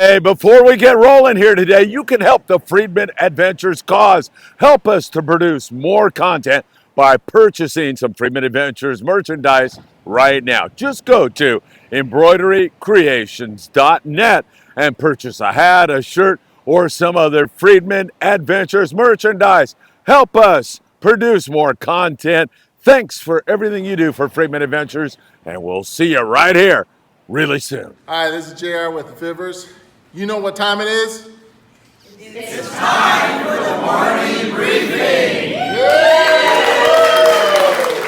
Hey, before we get rolling here today, you can help the Friedman Adventures cause. Help us to produce more content by purchasing some Friedman Adventures merchandise right now. Just go to embroiderycreations.net and purchase a hat, a shirt, or some other Friedman Adventures merchandise. Help us produce more content. Thanks for everything you do for Friedman Adventures, and we'll see you right here really soon. Hi, this is JR with the Fivers. You know what time it is? It's time for the morning briefing.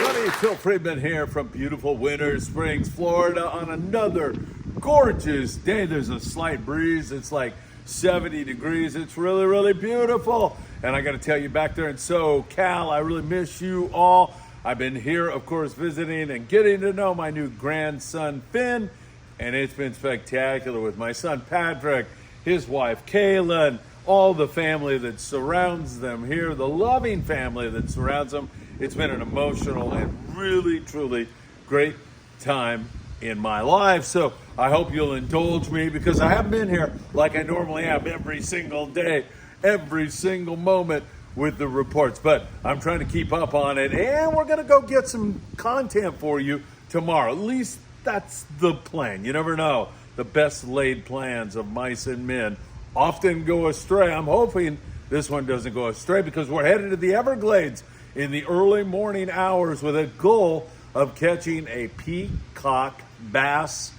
Buddy, Phil Friedman here from beautiful Winter Springs, Florida on another gorgeous day. There's a slight breeze. It's like 70 degrees. It's really, really beautiful. And I got to tell you, back there in SoCal, I really miss you all. I've been here, of course, visiting and getting to know my new grandson, Finn. And it's been spectacular with my son, Patrick, his wife, Kayla, and all the family that surrounds them here, the loving family that surrounds them. It's been an emotional and really, truly great time in my life. So I hope you'll indulge me because I haven't been here like I normally am every single day, every single moment with the reports. But I'm trying to keep up on it, and we're going to go get some content for you tomorrow. At least that's the plan. You never know. The best laid plans of mice and men often go astray. I'm hoping this one doesn't go astray because we're headed to the Everglades in the early morning hours with a goal of catching a peacock bass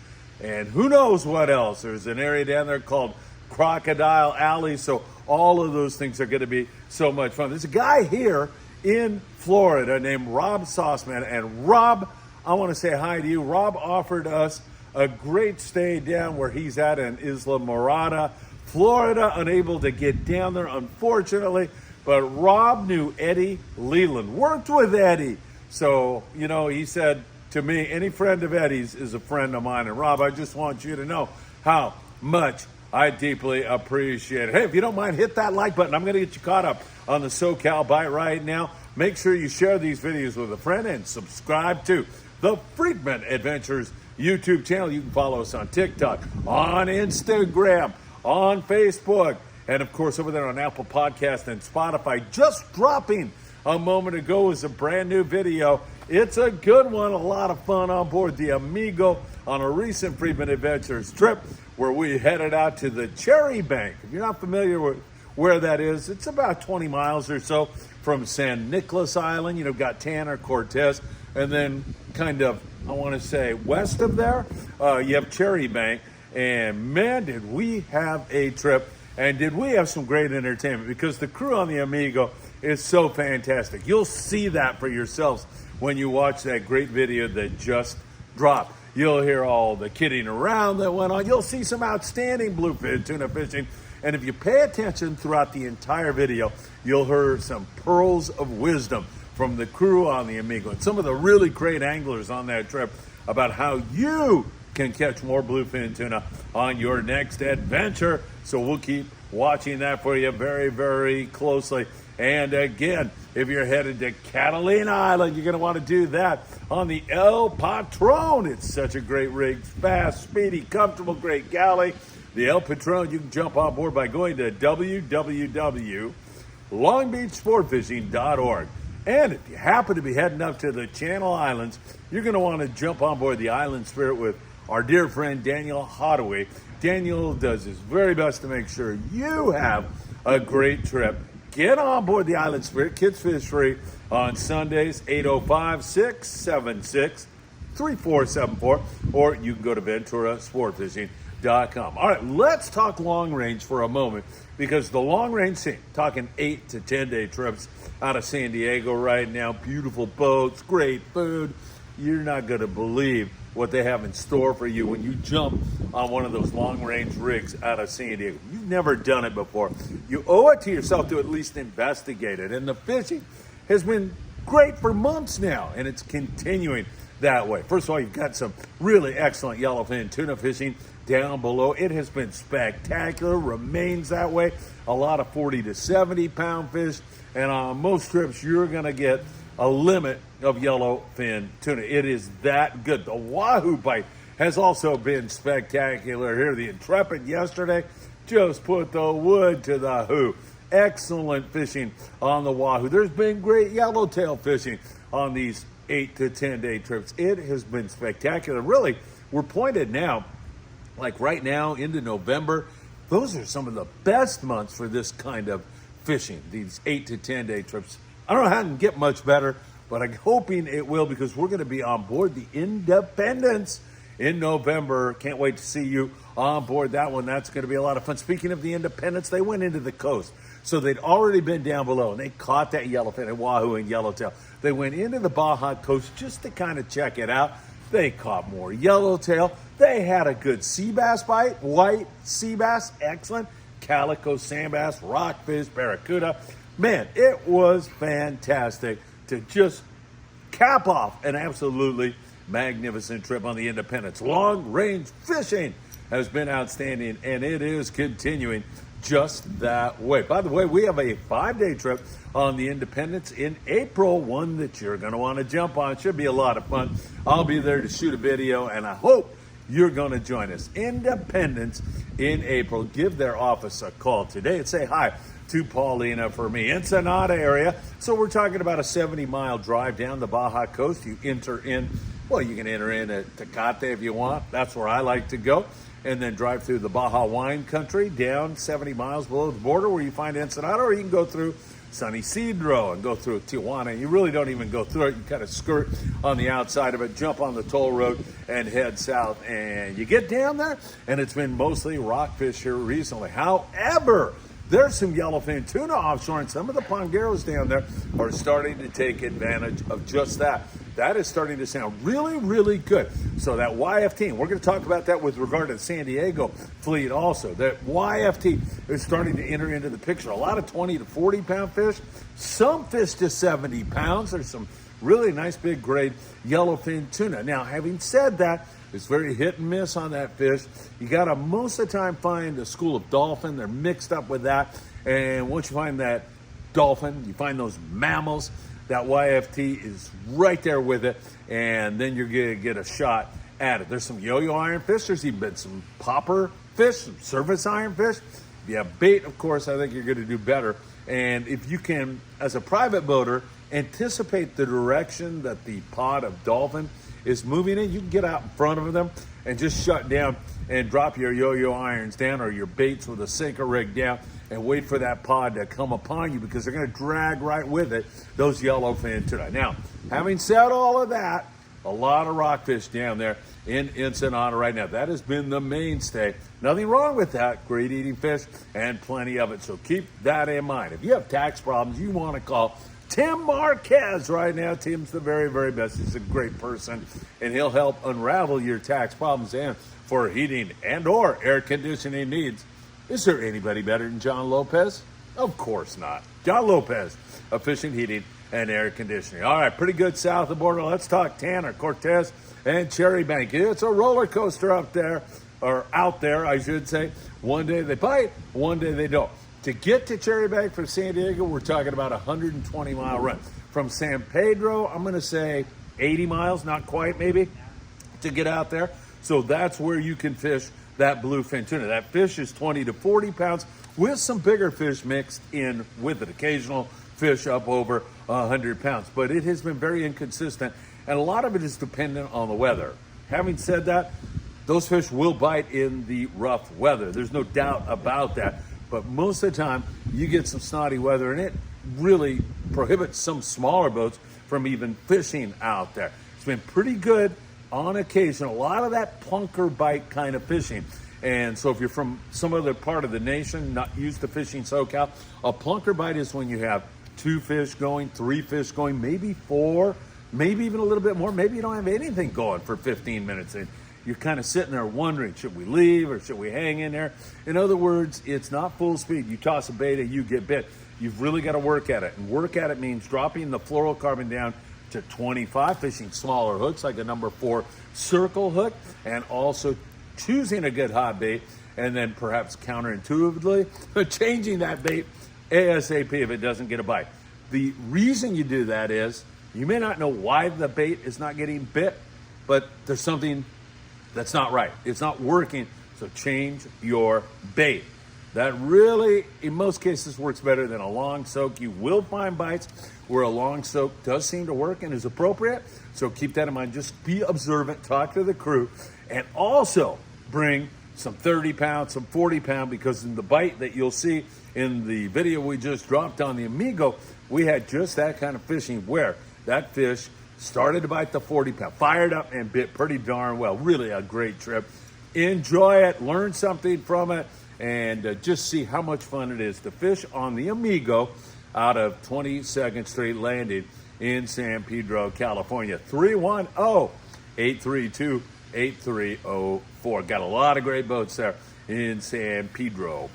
and who knows what else. There's an area down there called Crocodile Alley, so all of those things are going to be so much fun. There's a guy here in Florida named Rob Sauceman, and Rob, I want to say hi to you. Rob offered us a great stay down where he's at in Isla Morada, Florida. Unable to get down there, unfortunately. But Rob knew Eddie Leland, worked with Eddie. So, you know, he said to me, any friend of Eddie's is a friend of mine. And Rob, I just want you to know how much I deeply appreciate it. Hey, if you don't mind, hit that like button. I'm going to get you caught up on the SoCal Bite right now. Make sure you share these videos with a friend and subscribe to the Friedman Adventures YouTube channel. You can follow us on TikTok, on Instagram, on Facebook, and of course over there on Apple Podcast and Spotify. Just dropping a moment ago is a brand new video. It's a good one, a lot of fun on board the Amigo on a recent Friedman Adventures trip where we headed out to the Cherry Bank. If you're not familiar with where that is, it's about 20 miles or so from San Nicolas Island. You know, got Tanner, Cortez, and then kind of, I want to say, west of there, you have Cherry Bank. And man, did we have a trip, and did we have some great entertainment, because the crew on the Amigo is so fantastic. You'll see that for yourselves when you watch that great video that just dropped. You'll hear all the kidding around that went on. You'll see some outstanding bluefin tuna fishing. And if you pay attention throughout the entire video, you'll hear some pearls of wisdom from the crew on the Amigo and some of the really great anglers on that trip about how you can catch more bluefin tuna on your next adventure. So we'll keep watching that for you very, very closely. And again, if you're headed to Catalina Island, you're going to want to do that on the El Patron. It's such a great rig, fast, speedy, comfortable, great galley. The El Patron, you can jump on board by going to www.longbeachsportfishing.org. And if you happen to be heading up to the Channel Islands, you're going to want to jump on board the Island Spirit with our dear friend Daniel Hottaway. Daniel does his very best to make sure you have a great trip. Get on board the Island Spirit, kids fish free on Sundays, 805-676-3474, or you can go to VenturaSportFishing.com. All right, let's talk long range for a moment, because the long range scene, talking 8 to 10 day trips out of San Diego right now, beautiful boats, great food. You're not going to believe what they have in store for you when you jump on one of those long range rigs out of San Diego. You've never done it before. You owe it to yourself to at least investigate it. And the fishing has been great for months now, and it's continuing that way. First of all, you've got some really excellent yellowfin tuna fishing down below. It has been spectacular, remains that way. A lot of 40 to 70 pound fish, and on most trips you're going to get a limit of yellowfin tuna. It is that good. The wahoo bite has also been spectacular here. The Intrepid yesterday just put the wood to the who. Excellent fishing on the Wahoo. There's been great yellowtail fishing on these 8 to 10 day trips. It has been spectacular. Really, we're pointed now, like right now into November. Those are some of the best months for this kind of fishing, these 8 to 10 day trips. I don't know how it can get much better, but I'm hoping it will, because we're going to be on board the Independence in November. Can't wait to see you on board that one. That's going to be a lot of fun. Speaking of the Independence, they went into the coast. So they'd already been down below, and they caught that yellowfin and wahoo and yellowtail. They went into the Baja coast just to kind of check it out. They caught more yellowtail. They had a good sea bass bite, white sea bass, excellent, calico sand bass, rockfish, barracuda. Man, it was fantastic to just cap off an absolutely magnificent trip on the Independence. Long-range fishing has been outstanding, and it is continuing just that way. By the way, we have a 5-day trip on the Independence in April, one that you're going to want to jump on. Should be a lot of fun. I'll be there to shoot a video, and I hope you're going to join us. Independence in April. Give their office a call today and say hi to Paulina for me. Ensenada area. So we're talking about a 70-mile drive down the Baja coast. You enter in, well, you can enter in at Tecate if you want. That's where I like to go. And then drive through the Baja wine country down 70 miles below the border where you find Ensenada, or you can go through San Isidro and go through Tijuana. You really don't even go through it. You kind of skirt on the outside of it, jump on the toll road, and head south. And you get down there, and it's been mostly rockfish here recently. However, there's some yellowfin tuna offshore, and some of the pongueros down there are starting to take advantage of just that. That is starting to sound really, really good. So that YFT, and we're going to talk about that with regard to the San Diego fleet also. That YFT is starting to enter into the picture. A lot of 20 to 40 pound fish, some fish to 70 pounds. There's some really nice big grade yellowfin tuna. Now, having said that, it's very hit and miss on that fish. You got to most of the time find a school of dolphin. They're mixed up with that. And once you find that dolphin, you find those mammals, that YFT is right there with it, and then you're going to get a shot at it. There's some yo-yo ironfish. There's even been some popper fish, some surface ironfish. If you have bait, of course, I think you're going to do better. And if you can, as a private boater, anticipate the direction that the pod of dolphin is moving in, you can get out in front of them and just shut down and drop your yo-yo irons down, or your baits with a sinker rig down, and wait for that pod to come upon you, because they're going to drag right with it those yellowfin tuna. Now, having said all of that, a lot of rockfish down there in Ensenada right now. That has been the mainstay. Nothing wrong with that. Great eating fish and plenty of it. So keep that in mind. If you have tax problems, you want to call Tim Marquez right now. Tim's the very, very best. He's a great person, and he'll help unravel your tax problems. And for heating and or air conditioning needs, is there anybody better than John Lopez? Of course not. John Lopez, efficient heating and air conditioning. All right, pretty good south of the border. Let's talk Tanner, Cortez, and Cherry Bank. It's a roller coaster up there, or out there, I should say. One day they bite, one day they don't. To get to Cherry Bank from San Diego, we're talking about a 120-mile run. From San Pedro, I'm going to say 80 miles, not quite maybe, to get out there. So that's where you can fish that bluefin tuna. That fish is 20 to 40 pounds with some bigger fish mixed in with it. Occasional fish up over 100 pounds. But it has been very inconsistent, and a lot of it is dependent on the weather. Having said that, those fish will bite in the rough weather. There's no doubt about that. But most of the time, you get some snotty weather, and it really prohibits some smaller boats from even fishing out there. It's been pretty good on occasion. A lot of that plunker bite kind of fishing. And so if you're from some other part of the nation, not used to fishing SoCal, a plunker bite is when you have 2 fish going, 3 fish going, maybe 4, maybe even a little bit more. Maybe you don't have anything going for 15 minutes. And you're kind of sitting there wondering, should we leave or should we hang in there? In other words, it's not full speed. You toss a bait and you get bit. You've really got to work at it. And work at it means dropping the fluorocarbon down to 25, fishing smaller hooks like a number 4 circle hook, and also choosing a good hot bait, and then perhaps counterintuitively changing that bait ASAP if it doesn't get a bite. The reason you do that is you may not know why the bait is not getting bit, but there's something That's not right. It's not working. So change your bait. That really, in most cases, works better than a long soak. You will find bites where a long soak does seem to work and is appropriate. So keep that in mind. Just be observant, talk to the crew, and also bring some 30-pound, some 40-pound, because in the bite that you'll see in the video we just dropped on the Amigo, we had just that kind of fishing where that fish started to bite the 40-pound, fired up and bit pretty darn well. Really a great trip. Enjoy it, learn something from it, and just see how much fun it is to fish on the Amigo out of 22nd Street Landing in San Pedro, California. 310-832-8304. Got a lot of great boats there in San Pedro,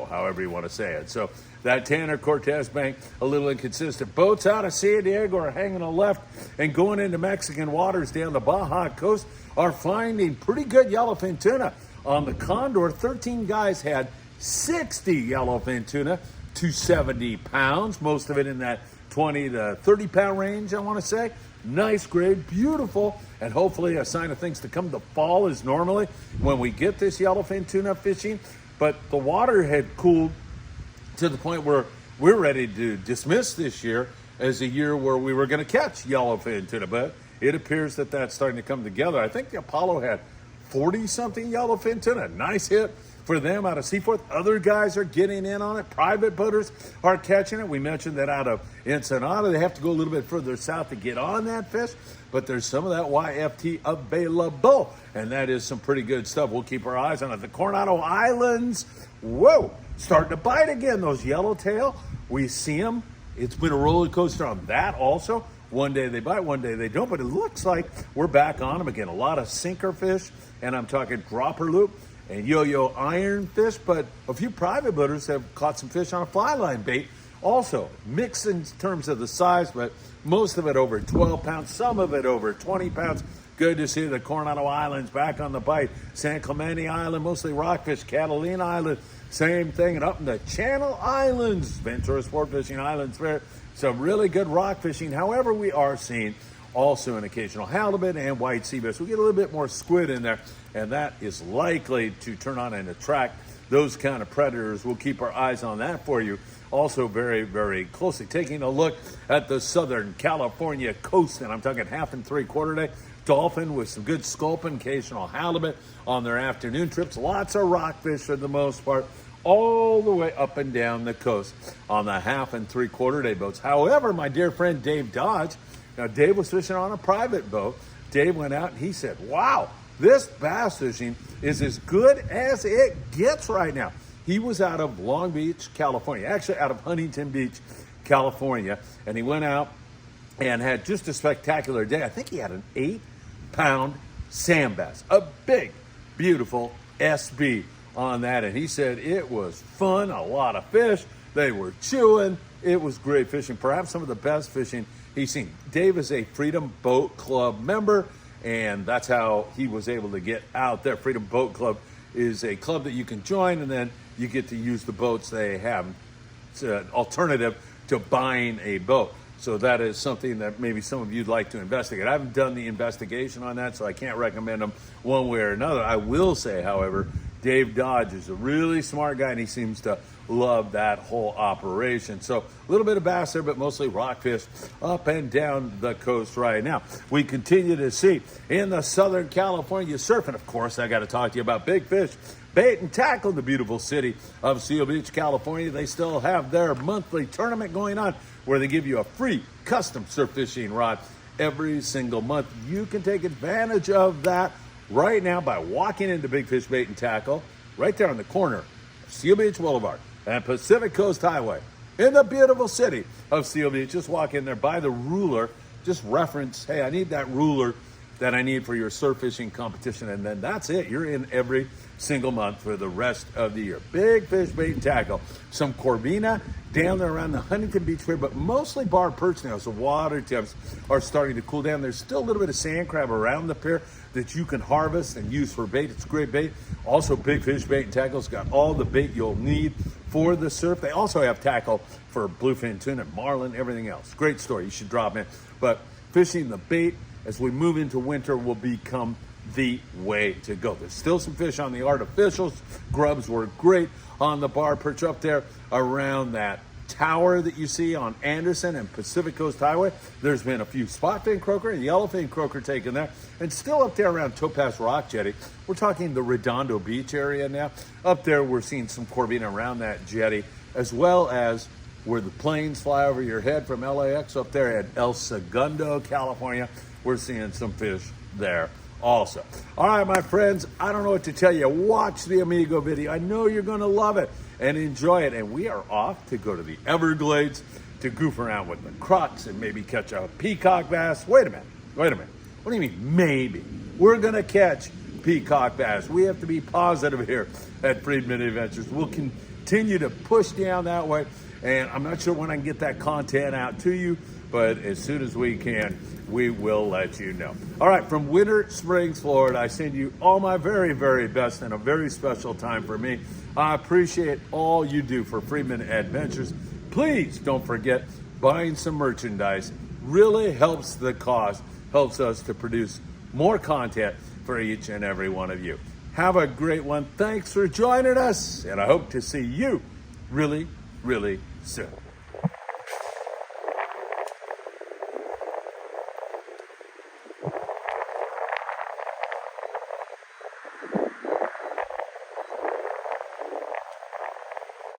however you want to say it. So that Tanner Cortez bank, a little inconsistent. Boats out of San Diego are hanging a left and going into Mexican waters down the Baja coast are finding pretty good yellowfin tuna. On the Condor, 13 guys had 60 yellowfin tuna, 270 pounds, most of it in that 20 to 30 pound range, I want to say. Nice grade, beautiful, and hopefully a sign of things to come. The fall is normally when we get this yellowfin tuna fishing, but the water had cooled to the point where we're ready to dismiss this year as a year where we were going to catch yellowfin tuna, but it appears that that's starting to come together. I think the Apollo had 40-something yellowfin tuna. Nice hit for them out of Seaforth. Other guys are getting in on it. Private boaters are catching it. We mentioned that out of Ensenada, they have to go a little bit further south to get on that fish, but there's some of that YFT available, and that is some pretty good stuff. We'll keep our eyes on it. The Coronado Islands, whoa, starting to bite again. Those yellowtail, we see them. It's been a roller coaster on that also. One day they bite, one day they don't, but it looks like we're back on them again. A lot of sinker fish, and I'm talking dropper loop and yo-yo iron fish, but a few private boaters have caught some fish on a fly line bait. Also, mixed in terms of the size, but most of it over 12 pounds, some of it over 20 pounds. Good to see the Coronado Islands back on the bite. San Clemente Island, mostly rockfish. Catalina Island, same thing. And up in the Channel Islands, Ventura Sport Fishing Islands there, some really good rock fishing. However, we are seeing also an occasional halibut and white sea bass. We get a little bit more squid in there, and that is likely to turn on and attract those kind of predators. We'll keep our eyes on that for you. Also very, very closely taking a look at the Southern California coast, and I'm talking 1/2 and 3/4 day. Dolphin with some good sculpin, occasional halibut on their afternoon trips. Lots of rockfish for the most part, all the way up and down the coast on the 1/2 and 3/4 day boats. However, my dear friend Dave Dodge, now Dave was fishing on a private boat. Dave went out and he said, wow, this bass fishing is as good as it gets right now. He was out of Long Beach, California, actually out of Huntington Beach, California, and he went out and had just a spectacular day. I think he had an 8-pound sand bass, a big, beautiful SB on that, and he said it was fun, a lot of fish, they were chewing, it was great fishing, perhaps some of the best fishing he's seen. Dave is a Freedom Boat Club member, and that's how he was able to get out there. Freedom Boat Club is a club that you can join, and then you get to use the boats they have. It's an alternative to buying a boat. So that is something that maybe some of you'd like to investigate. I haven't done the investigation on that, so I can't recommend them one way or another. I will say, however, Dave Dodge is a really smart guy, and he seems to love that whole operation. So a little bit of bass there, but mostly rockfish up and down the coast right now. We continue to see in the Southern California surf, and of course, I got to talk to you about Big Fish Bait and Tackle, the beautiful city of Seal Beach, California. They still have their monthly tournament going on where they give you a free custom surf fishing rod every single month. You can take advantage of that right now by walking into Big Fish Bait and Tackle right there on the corner of Seal Beach Boulevard and Pacific Coast Highway in the beautiful city of Seal Beach. Just walk in there, buy the ruler, just reference, hey, I need that ruler that I need for your surf fishing competition, and then that's it. You're in every single month for the rest of the year. Big Fish Bait and Tackle. Some Corvina down there around the Huntington Beach Pier, but mostly bar perch now, so water temps are starting to cool down. There's still a little bit of sand crab around the pier that you can harvest and use for bait. It's great bait. Also, Big Fish Bait and Tackle's got all the bait you'll need for the surf. They also have tackle for bluefin, tuna, marlin, everything else. Great store. You should drop in. But fishing the bait as we move into winter will become the way to go. There's still some fish on the artificials. Grubs were great on the bar perch up there around that tower that you see on Anderson and Pacific Coast Highway. There's been a few spotfin croaker and yellowfin croaker taken there, and still up there around Topaz Rock Jetty. We're talking the Redondo Beach area now. Up there, we're seeing some corvina around that jetty, as well as where the planes fly over your head from LAX up there at El Segundo, California. We're seeing some fish there also. All right, my friends, I don't know what to tell you. Watch the Amigo video. I know you're going to love it and enjoy it. And we are off to go to the Everglades to goof around with the crocs and maybe catch a peacock bass. Wait a minute. What do you mean maybe? We're going to catch peacock bass. We have to be positive here at Friedman Adventures. We'll continue to push down that way. And I'm not sure when I can get that content out to you, but as soon as we can, we will let you know. All right, from Winter Springs, Florida, I send you all my very, very best and a very special time for me. I appreciate all you do for Friedman Adventures. Please don't forget, buying some merchandise really helps the cause, helps us to produce more content for each and every one of you. Have a great one. Thanks for joining us, and I hope to see you really, really soon.